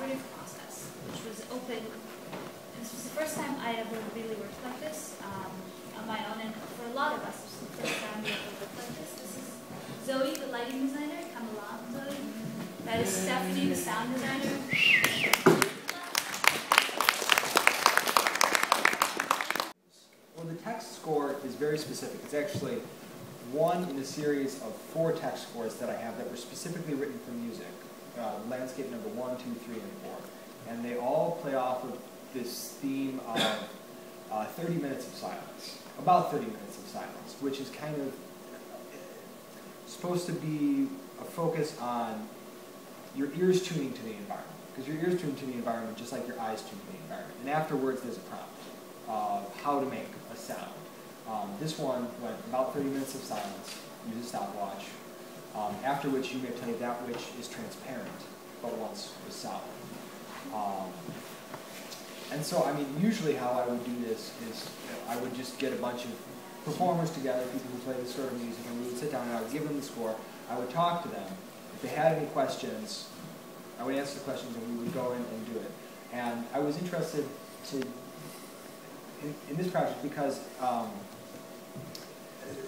collaborative process, which was open. This was the first time I ever really worked like this on my own, and for a lot of us, this was the first time we ever worked like this. This is Zoe, the lighting designer, Calarts, Zoe. That is Stephanie, the sound designer. Well, the text score is very specific. It's actually one in a series of 4 text scores that I have that were specifically written for music. Landscape number 1, 2, 3, and 4. And they all play off of this theme of 30 minutes of silence. About 30 minutes of silence, which is kind of supposed to be a focus on your ears tuning to the environment. Because your ears tune to the environment just like your eyes tune to the environment. And afterwards there's a prompt of how to make a sound. This one went about 30 minutes of silence, use a stopwatch, after which you may play that which is transparent, but once was solid. And so, I mean, usually how I would do this is I would just get a bunch of performers together, people who play this sort of music, and we would sit down and I would give them the score. I would talk to them. If they had any questions, I would answer the questions and we would go in and do it. And I was interested in this project because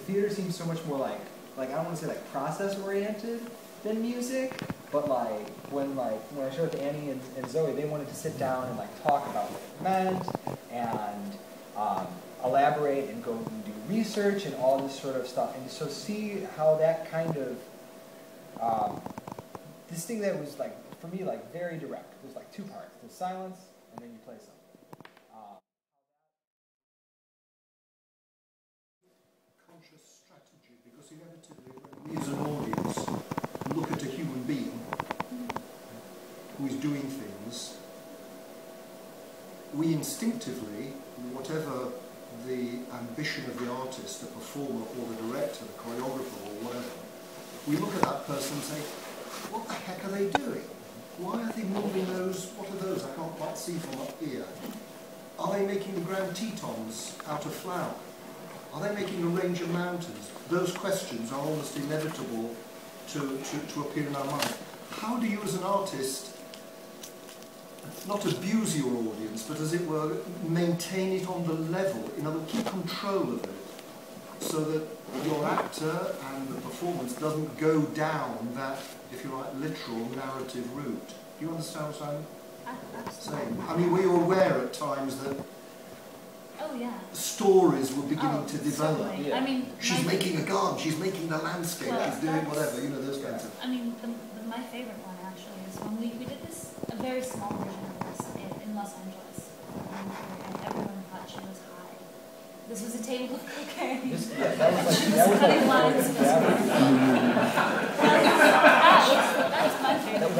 theater seems so much more like I don't want to say like process oriented than music, but like when I showed it to Annie and Zoe, they wanted to sit down and like talk about what it meant and elaborate and go and do research and all this sort of stuff, and so see how that kind of this thing that was like for me like very direct. There's like 2 parts: the silence and then you play something. Conscious strategy, because inevitably when we as an audience look at a human being who is doing things, we instinctively, whatever the ambition of the artist, the performer or the director, the choreographer or whatever, we look at that person and say, what the heck are they doing? Why are they moving those? What are those? I can't quite see from up here. Are they making the Grand Tetons out of flour? Are they making a range of mountains? Those questions are almost inevitable to appear in our mind. How do you as an artist not abuse your audience, but as it were, maintain it on the level, in other words, keep control of it, so that your actor and the performance doesn't go down that, if you like, literal narrative route? Do you understand what I'm saying? I mean, were you aware at times that stories were beginning to develop? Yeah. I mean, she's making a garden, she's making the landscape, she's doing whatever, you know, those kinds of... I mean, my favorite one actually is when we did this, a very small version of this in Los Angeles, and everyone thought she was high. This was a table of cocaine. She was cutting lines. That's my favorite.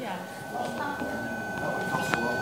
Yeah. That would cost a lot.